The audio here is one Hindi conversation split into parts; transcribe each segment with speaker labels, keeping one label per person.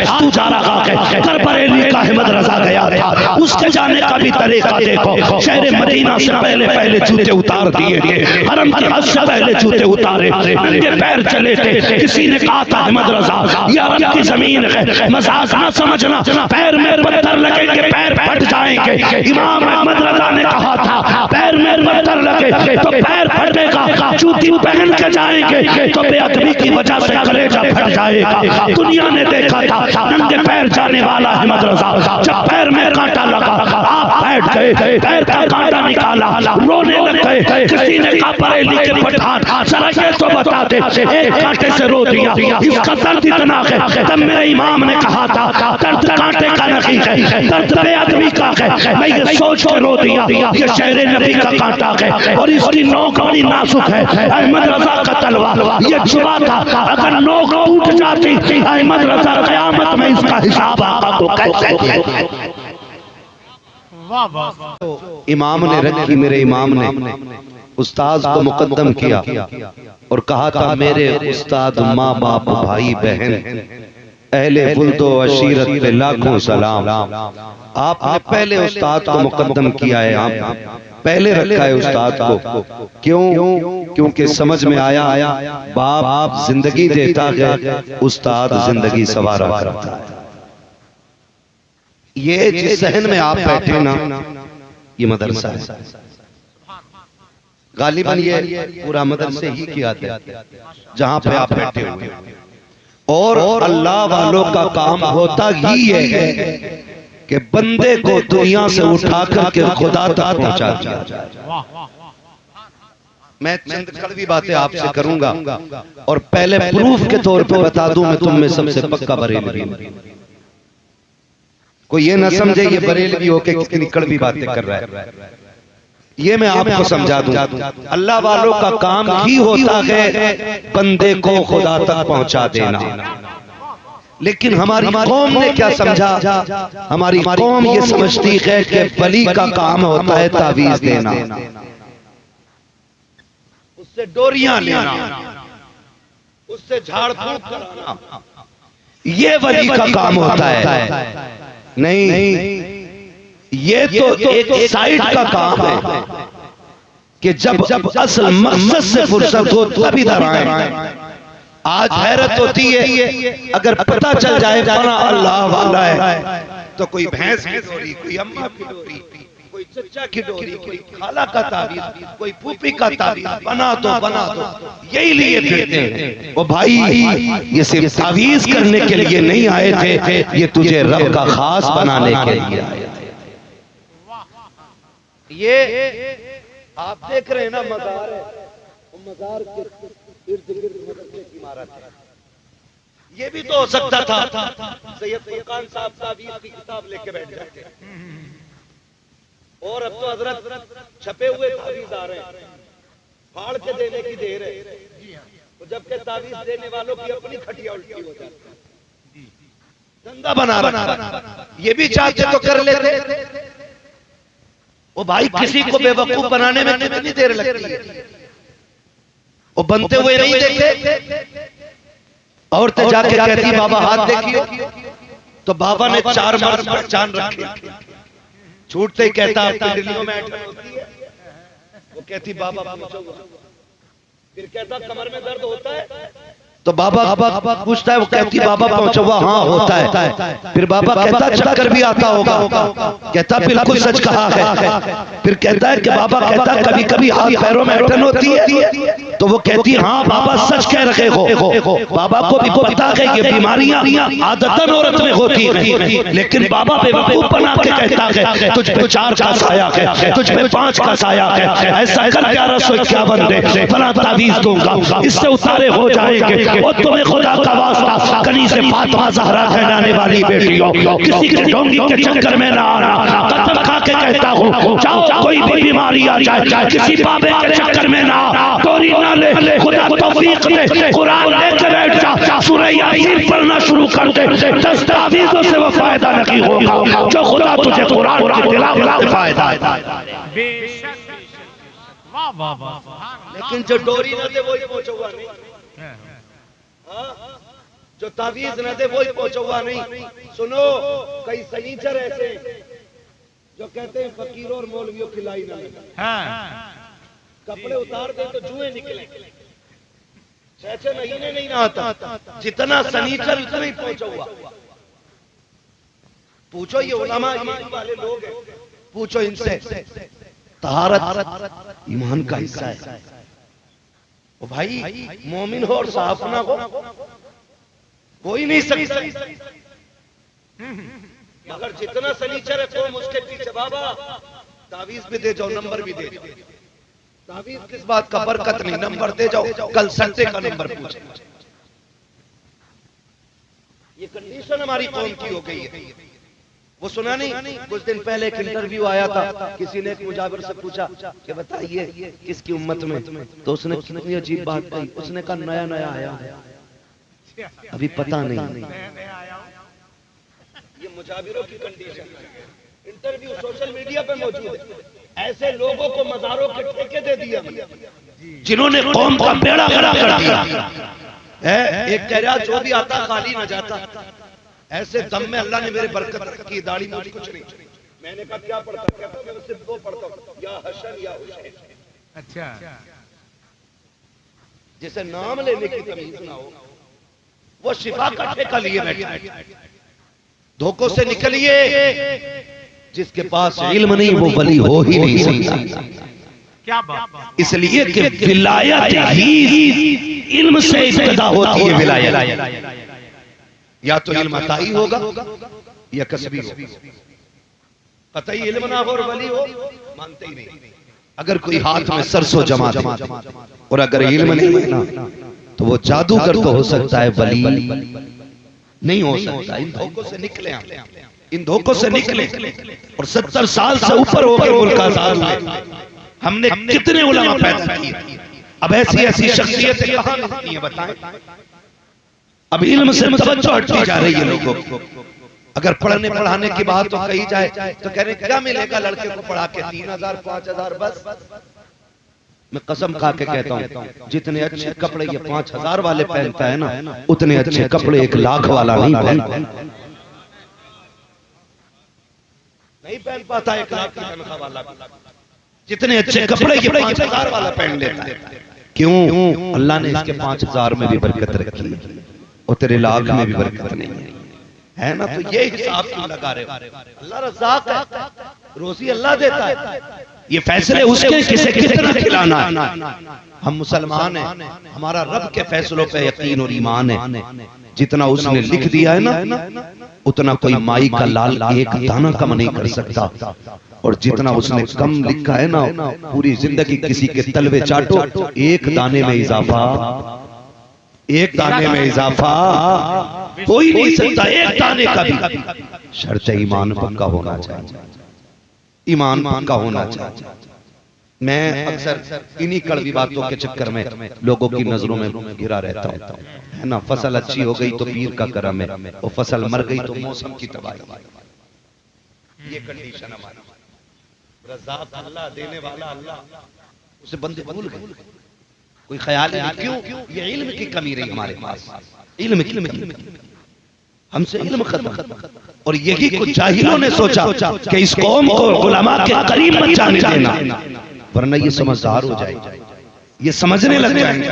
Speaker 1: तू जा रहा है कर बरेली का अहमद रजा गया था, उसके जाने का भी तरीका देखो। शहर मदीना से पहले पहले जूते उतार दिए थे, हरम की हद से पहले जूते उतारे, नंगे पैर चले थे। किसी ने कहा था अहमद रजा ये अरब की जमीन है, मजाक ना समझना, पैर में पत्थर लगेंगे पैर फट जाएंगे। इमाम अहमद रजा ने कहा था पैर में पत्थर लगे तो पैर फटेगा, जूती पहन के जाएंगे तो बेअदबी की वजह से कलेजा फट जाएगा। दुनिया ने देखा था नंगे पैर जाने वाला अहमद रजा, जब पैर में कांटा लगा आप बैठ गए, पैर का कांटा निकाला, रोने लग गए। किसी ने कहा बरेली के पठान जरा ये तो बता दे, एक कांटे से रो दिया, इसका दर्द इतना है। तब मेरे इमाम ने कहा था दर्द कांटे का नहीं है, दर्द बेअदबी का है। मैं ये सोच के रो दिया ये शहर नबी का कांटा है और इसकी नोक बड़ी नाजुक है। अहमद रजा का तलवार ये छुआ था, अगर नोक टूट जाती अहमद रजा क़यामत में इसका हिसाब आका को कैसे।
Speaker 2: इमाम ने रखी, मेरे इमाम ने उस्ताद को मुकद्दम किया और कहा था मेरे उस्ताद माँ बाप भाई बहन अहले बुल्दो अशीरत पे लाखों सलाम। आपने पहले उस्ताद को मुकद्दम किया है, आप पहले रखा है उस्ताद को। क्यों? क्योंकि समझ में आया बाप जिंदगी देता है, उस्ताद जिंदगी सवारा करता है। ये जिस सहन में आप बैठे ना ये मदरसा है, गालिबन ये पूरा मदरसे ही की आदत है जहां पे आप बैठे हुए। और अल्लाह वालों का काम होता ही ये है कि बंदे को दुनिया से उठा करके खुदा तक पहुंचा दिया। मैं चंद कड़वी बातें आपसे करूंगा और पहले प्रूफ के तौर पे बता दूं मैं तुम में सबसे पक्का बरेलवी हूं। कोई ये ना समझे ये बरेलवी होके कितनी कड़वी बातें कर रहा है, ये मैं आपको समझा दूं। अल्लाह वालों का काम ही होता है बंदे को खुदा तक पहुंचा देना। लेकिन हमारी कौम ने क्या समझा? हमारी कौम ये समझती है कि बली का काम होता है तावीज देना, उससे डोरियां लेना, उससे झाड़ फूक कराना, ये वली का काम होता है। नहीं, ये तो एक साइड का काम है कि जब असल मकसद से फुर्सत हो तभी इधर आए। आज हैरत होती है अगर पता चल जाए बना अल्लाह वाला है तो कोई भैंस की डोरी, कोई अम्मा की डोरी, कोई चचा की डोरी, कोई खाला का ताबीज, कोई फूफी का ताबीज बना दो, यही लिए फिरते हैं। ओ भाई ये सिर्फ ताबीज करने के लिए नहीं आए थे, ये तुझे रब का खास बनाने के लिए आए थे। ये आप देख रहे हैं ना मजार है, मजार के इर्द गिर्द मदरसे की इमारत है। ये भी तो हो सकता था सैयद फुरकान साहब ताबीज की किताब लेके बैठ जाते और अब तो हजरत छपे हुए ताबीज आ रहे हैं, फाड़ के देने की देर है। तो जबकि ताबीज देने वालों की अपनी खटिया उल्टी हो जाती, धंधा बना रहा। ये भी चाहते तो कर लेते। ओ भाई किसी को बेवकूफ बनाने में कितनी देर लगती है? वो बनते हुए नहीं देखते। औरतें जाके कहती बाबा हाथ देखियो, तो बाबा ने 4 मार्च पहचान रखे, छूटते ही कहता दिल्लियों में अटक होती है। वो कहती बाबा पूछो, फिर कहता कमर में दर्द होता है, तो बाबा पूछता है, वो कहती बाबा पहुंचा हुआ, हाँ होता है। फिर बाबा कहता चक्कर भी आता होगा, कहता बिल्कुल सच कहा है। फिर कहता है कि बाबा कहता कभी कभी हाथ पैरों में अड़चन होती है, तो वो कहती हाँ बाबा सच कह रहे हो। बाबा को भी पता है ये बीमारियां आदतन औरत में होती है, लेकिन बाबा बेवकूफ बना के कहता है तुझ पे 4 का साया है, तुझ पे 5 का साया है, ऐसा कर 1151 दे, फला तावीज दूंगा, इससे उतारे हो जाएंगे। और तुम्हें खुदा का वास्ता कनी से फातिमा ज़हरा कहलाने वाली बेटियों, किसी के ढोंगी के चक्कर में ना आना। कसम खा के कहता हूँ, चाहो कोई भी बीमारी आ जाए, किसी बाबे के चक्कर में ना, चोरी ना ले, खुदा तौफीक दे, कुरान लेके बैठ जा, सूरह यासीन पढ़ना शुरू कर दे, दस्तावेजों से वो फायदा नहीं होगा जो खुदा तुझे कुरान की तिलावत से फायदा है। लेकिन जो डोरी ना दे वही पहुंचा हुआ नहीं। जो तावीज न दे वही पहुंचा हुआ नहीं। सुनो, कई सनीचर ऐसे जो कहते हैं फकीरों और मौलवियों की लाई ना लगे। कपड़े उतार दे तो जुए निकले। 6 महीने नहीं नहाता, जितना सनीचर उतना ही पहुंचा हुआ। पूछो ये उलमा ईमान वाले लोग हैं, पूछो इनसे। तहारत ईमान का हिस्सा है। ओ भाई, मोमिन हो और साफ ना हो कोई नहीं सकता। मगर जितना सनीचर है कौम उसके पीछे। बाबा तावीज भी दे जाओ, नंबर भी दे जाओ। तावीज किस बात का, बरकत नहीं, नंबर दे जाओ, कल संडे का नंबर पूछे। ये कंडीशन हमारी कौम की हो गई है। वो सुना नहीं, कुछ दिन पहले एक इंटरव्यू आया था, किसी ने एक मुजाविर से पूछा कि बताइए किसकी उम्मत में, तो उसने कितनी अजीब बात कही। उसने कहा नया नया आया है, अभी पता नहीं। ये मुजाविरों की कंडीशन। इंटरव्यू सोशल मीडिया पे मौजूद है। ऐसे लोगों को मज़ारों के ठेके दे दिया जिन्होंने कौम का बेड़ा खड़ा कर दिया। एक कह रहा जो भी आता खाली ना जाता। ऐसे दम में अल्लाह ने मेरे बरकत रखी, दाढ़ी मूछ कुछ नहीं। मैंने कहा क्या पढ़ता, कहता मैं सिर्फ 2 पढ़ता हूं, या हसन या हुसैन। अच्छा, जिसे नाम लेने की तमीज ना हो वो शिफा का ठेका लिए बैठे। धोखों से निकलिए। जिसके पास इल्म नहीं वो वली हो ही नहीं सकता। क्या बात। इसलिए कि विलायत ही इल्म से इब्तिदा होती है। विलायत या तो इल्म अताई होगा या कसबी होगा। कतई इल्म ना हो और वली हो, मानते ही नहीं। अगर कोई हाथ में सरसों जमा दे और अगर इल्म नहीं है ना तो वो जादूगर तो हो सकता है, वली नहीं हो सकता। इन धोखों से निकले, इन धोखों से निकले। और 70 साल से ऊपर हो गए मुल्क आजाद में, हमने कितने उलमा पैदा किए। अब ऐसी ऐसी शख्सियतें कहां मिलती हैं बताएं। अब इल्म से तवज्जो हटती जा रही है लोगों को। अगर पढ़ने पढ़ाने की बात तो कही जाए तो कह रहे क्या मिलेगा लड़के को पढ़ा के, 3000 5000 बस। मैं कसम खा के कहता हूँ जितने अच्छे कपड़े ये 5000 वाले पहनता है ना, उतने अच्छे कपड़े 1 लाख वाला नहीं पहन पाता। 1 लाख की तनख्वाह वाला जितने अच्छे कपड़े ये 5000 वाला पहन लेता है। क्यों? अल्लाह ने इसके 5000 में भी बरकत रखी है और तेरे लाख में भी बरकत नहीं है ना। तो ये हिसाब क्यों लगा रहे हो? अल्लाह रज़ाक है, रोजी अल्लाह देता है। ये फैसले उसके किसे कितना खिलाना है। हम मुसलमान हैं, हमारा रब के फैसलों पे यकीन और ईमान है। जितना उसने लिख दिया है ना उतना कोई माई का लाल एक दाना कम नहीं कर सकता। और जितना उसने कम लिखा है ना, पूरी जिंदगी किसी के तलवे चाटो, एक दाने में इजाफा, एक दाने में इजाफा कोई नहीं सकता। एक दाने का भी शर्त ईमान पक्का होना चाहिए, ईमान पक्का होना चाहिए। मैं अक्सर इन्हीं कड़वी बातों के चक्कर में लोगों की नजरों में गिरा रहता हूँ, है ना। फसल अच्छी हो गई तो पीर का करम है, और फसल मर गई तो मौसम की तबाही। ये कंडीशन हमारी। रज़ाक अल्लाह, देने वाला अल्लाह, उसे बंदे भूल गए, कोई ख्याल नहीं। क्यों? ये इल्म की कमी रही हमारे पास। इल्म की हमसे इल्म खत्म। और यही कुछ जाहिलों ने सोचा कि इस कौम को उलमा के करीब मत जाने देना, वरना ये समझदार हो जाएगा, ये समझने लग जाएंगे,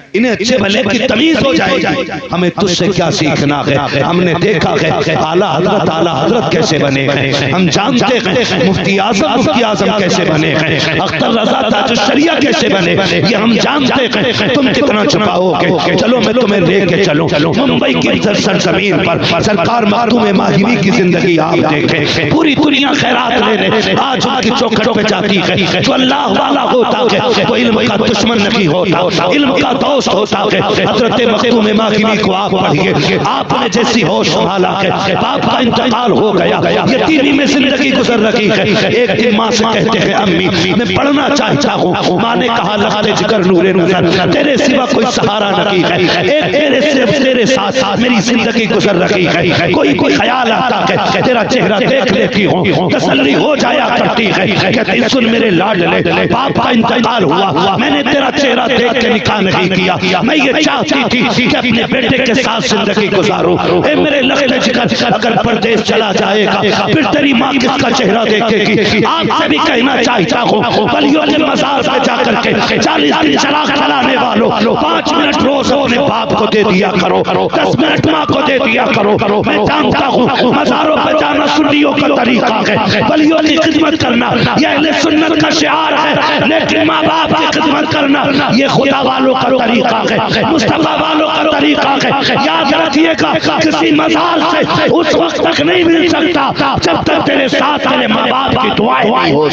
Speaker 2: इन्हें अच्छे भले की तमीज हो जाएगी। हमें तुझसे क्या सीखना है? हमने देखा है आला हजरत कैसे बने हैं, हम जानते हैं मुफ्ती आजम कैसे बने हैं, अख्तर रजा ताजुश्शरिया कैसे बने, ये हम जानते हैं। तुम कितना छुपाओगे? चलो मैं तुम्हें लेके चलो मुंबई की सरजमीन पर, सरकार मातूम माहिरी की जिंदगी आप देखें। पूरी दुनिया खैरात लेने आज उनकी चौखट पे जाती है। जो अल्लाह वाला होता है वो इल्म का दुश्मन नहीं होता, इल्म का दोस्त होता है। हजरत मखदूम माखिमी को आप पढ़िए, आपने जैसी होश संभाला है, बाप का इंतकाल हो गया, यतीमी में जिंदगी गुजर रही है। एक दिन माँ से कहते हैं अम्मी मैं पढ़ना चाहता हूँ। माँ ने कहा लखते जिगर नूरे नूर, तेरे सिवा कोई सहारा नहीं है, एक तेरे साथ मेरी जिंदगी गुजर रही है। कोई ख्याल आता है तेरा चेहरा देख लेती हूँ, तसल्ली हो जाया करती है। कहते सुन मेरे लाडले, बाप का इंतकाल हुआ, मैंने तेरा चेहरा देख के निकाह नहीं किया,
Speaker 1: किया। मैं ये चाहती थी कि अपने बेटे के साथ जिंदगी गुजारूं। ए मेरे लखते जिगर, अगर परदेश चला जाएगा फिर तेरी माँ किसका चेहरा देखेगी? आपसे भी कहना चाहता हूँ, वलियों के मज़ार पे जाकर के 40 दिन चराग जलाने वालों 5 मिनट रोज अपने बाप को दे दिया करो, 10 मिनट माँ को दे दिया करो। मैं जानता हूँ मज़ारों पे जाना सुन्नियों का तरीका है, वलियों की खिदमत करना ये अहले सुन्नत का शिआर है, लेकिन माँ बाप की खिदमत करना ये खुदा वालों का तरीका है, मुस्तफा वालों का तरीका है। याद रखिएगा, किसी मज़ार से उस वक्त तक नहीं मिल सकता जब तक तेरे साथ तेरे माँ बाप की दुआएं नहीं हो।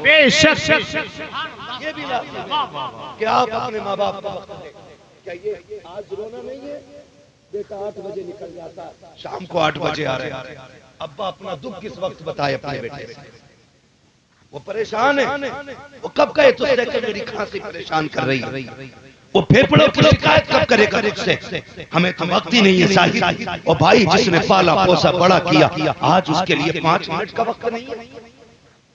Speaker 3: बेशक
Speaker 2: ये भी कि आप अपने माँ बाप का वक्त दें। क्या ये आज रोना नहीं है? बेटा 8 बजे निकल जाता, शाम को 8 बजे आ रहे हैं। अब्बा अपना दुख किस वक्त बताए अपने बेटे से? वो परेशान है, वो कब कहे तुझसे कि मेरी खांसी परेशान कर रही है? वो फेफड़ों की शिकायत कब करेगा तुझसे? हमें तो वक्त ही नहीं है साहिब। और भाई जिसने पाला पोसा बड़ा किया, आज उसके लिए 5 मिनट का वक्त नहीं है।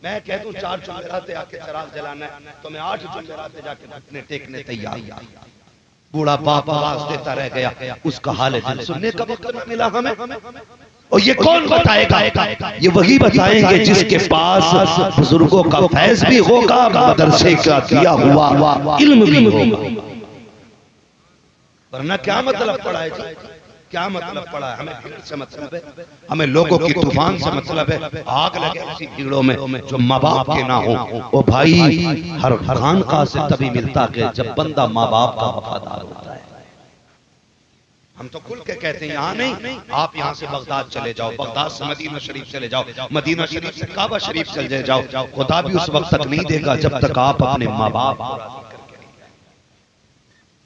Speaker 2: मैं कहता हूँ 4 जुमेराते आके चराग जलाना है तो मैं 8 जुमेराते जाके घुटने टेकने तैयार। बूढ़ा बाप आवाज देता रह गया, उसका हाल है सुनने का वक्त न मिला हमें। और ये कौन बताएगा? ये वही बताएंगे जिसके पास बुजुर्गों का फैज भी होगा, मदरसे का दिया हुआ इल्म भी होगा। वरना क्या मतलब पड़ा है जी? क्या मतलब पड़ा है? हमें भीड़ से मतलब है, हमें लोगों की तूफान से मतलब है। आग लगे ऐसी भीड़ों में जो माँ बाप के ना हो। ओ भाई, हर खानका से तभी मिलता है जब बंदा माँ बाप का वफादार होता है। हम तो खुल के कहते हैं यहाँ नहीं, आप यहाँ से बगदाद चले जाओ, बगदाद से मदीना शरीफ चले जाओ, मदीना शरीफ से काबा शरीफ चले जाओ, खुदा भी उस वक्त तक नहीं देगा जब तक आप अपने माँ बाप।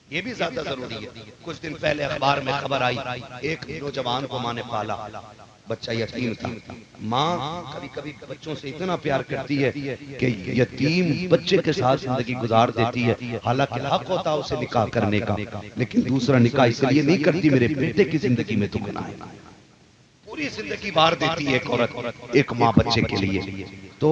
Speaker 2: ये भी ज्यादा जरूरी है। कुछ दिन पहले अखबार में खबर आई, एक नौजवान को माँ ने पाला, बच्चा यतीम था। माँ कभी कभी बच्चों से इतना प्यार करती है कि यतीम बच्चे के साथ जिंदगी गुजार देती है। हालांकि हक होता है उसे निकाह करने का, लेकिन दूसरा निकाह इसलिए नहीं करती मेरे बेटे की जिंदगी में दुख ना आए। पूरी जिंदगी बार देती है एक औरत, एक माँ बच्चे के लिए। तो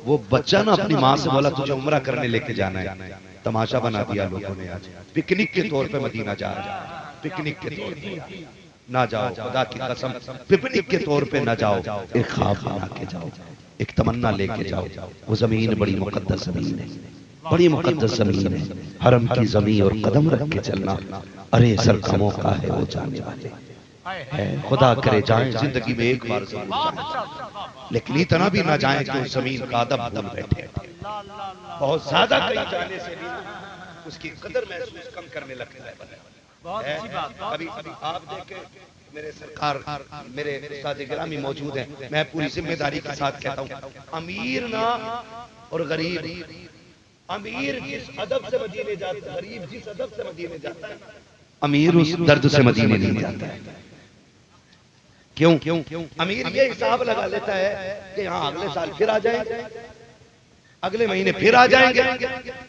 Speaker 2: वो बच्चा ना अपनी माँ से बोला तुझे उम्रा करने लेके जाना है। तमाशा बना दिया लोगों ने, आज पिकनिक के तौर पे मदीना जा रहा है। पिकनिक के तौर पे ना जाओ, खुदा की कसम पिकनिक के तौर पे ना जाओ, एक ख्वाब बना के जाओ, एक तमन्ना लेके जाओ। वो जमीन बड़ी मुकद्दस जमीन है, बड़ी मुकद्दस जमीन है, हरम की जमीन और कदम रख के चलना। अरे सर का मौका है वो जाने वाले है, खुदा करे जाए जिंदगी में एक बार जरूर जाए, लेकिन इतना भी ना जाए कि उस जमीन का अदब भूल बैठे। बहुत ज्यादा कहीं जाने से भी उसकी कदर महसूस कम करने लगता है। कभी आप देखें, मेरे सरकार मेरे उस्ताद गिरामी मौजूद हैं, मैं पूरी जिम्मेदारी के साथ कहता हूँ, अमीर ना और गरीब, अमीर जिस अदब से मदीने जाता है, गरीब जिस अदब से मदीने जाता है, अमीर उस दर्द से मदीने नहीं जाता है। क्यों? अमीर ये हिसाब लगा लेता है कि हाँ अगले साल फिर आ जाएंगे, अगले महीने फिर आ जाएंगे,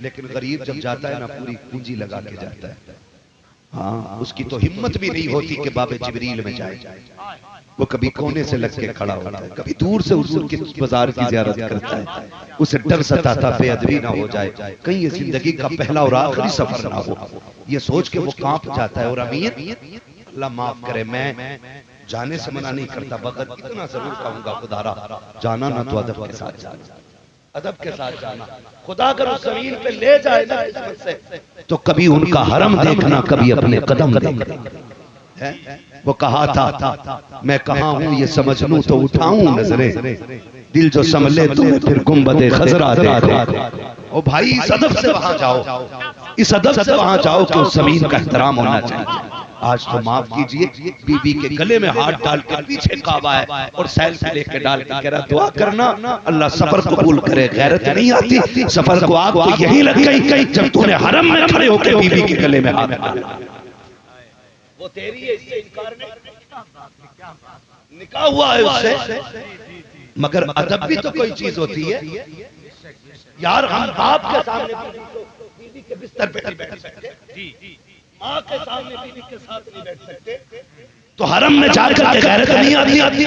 Speaker 2: लेकिन गरीब जब जाता है ना पूरी पूंजी लगा के जाता है। हाँ, उसकी तो हिम्मत भी नहीं होती कि बाबे जिब्रील में जाए। वो कभी कोने से लग के खड़ा होता है, कभी दूर से हुजूर के बाजार की ज़ियारत करता है। उसे डर सताता बेअदबी ना हो जाए, कहीं ये जिंदगी का पहला और आखिरी सफर ना हो, ये सोच के वो कांप जाता है। और अमीर, अल्लाह माफ करे, मैं जाने से मना नहीं करता, मगर इतना जरूर कहूंगा खुदारा, जाना ना तो अदब के साथ जाना, अदब के साथ जाना। खुदा अगर उस जमीन पे ले जाए ना किस्मत से, तो कभी उनका हरम देखना, कभी अपने कदम देखना। वो कहा था मैं कहाँ हूँ ये समझ लूं तो उठाऊं नजरें, दिल जो संभले तुम्हें फिर गुंबदे खजरा दे। ओ भाई, इस अदब से वहां जाओ, इस अदब से वहां जाओ कि उस जमीन का एहतराम होना चाहिए। आज तो माफ कीजिए, बीबी के गले में हाथ डाल के पीछे काबा है और सेल्फी लेके डाल के कह रहा दुआ करना अल्लाह सफर कबूल करे। गैरत नहीं आती, सफर को आग तो यही लग गई जब तूने हरम में खड़े होकर बीबी के गले में हाथ डाला। वो तेरी है, इससे इनकार नहीं, निकाह हुआ है उससे, मगर अदब भी तो कोई चीज होती है यार। हम बाप के सामने बीबी के बिस्तर पे नहीं बैठ सकते, माँ के सामने बीबी के साथ नहीं बैठ सकते, तो हरम में जाकर के गैरत नहीं आती।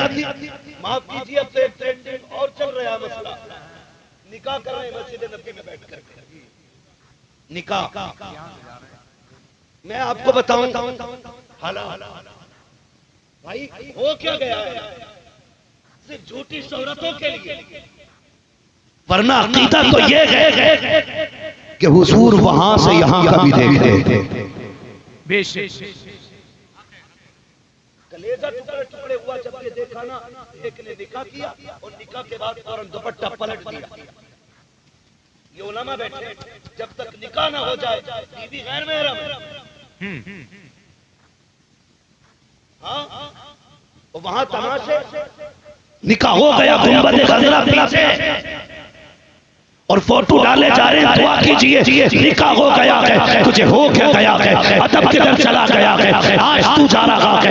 Speaker 2: माफ कीजिए, अब तो एक ट्रेंडिंग और चल रहा है मसला, निकाह कर रहे हैं मस्जिद नबी में बैठ कर। निकाह। मैं आपको बताऊं हलाल भाई हो क्या गया है सिर्फ झूठी शोहरतों के लिए,
Speaker 1: वरना अकीदा तो ये है कि हुजूर वहां से यहां कभी देखते थे।
Speaker 2: कलेजा टुकड़े टुकड़े हुआ जब ये देखा ना, एक ने निकाह किया और निकाह के बाद फौरन दुपट्टा पलट दिया। ये उलमा बैठे, जब तक निकाह ना हो जाए बीवी गैर महरम। हाँ और वहां तमाशे,
Speaker 1: निकाह हो गया गुंबद खजरा पीछे और फोटो डाले जा रहे हैं, दुआ कीजिए निकाह हो गया है, तुझे हो क्या गया है, अदब किधर चला गया है, आज तू जा रहा है।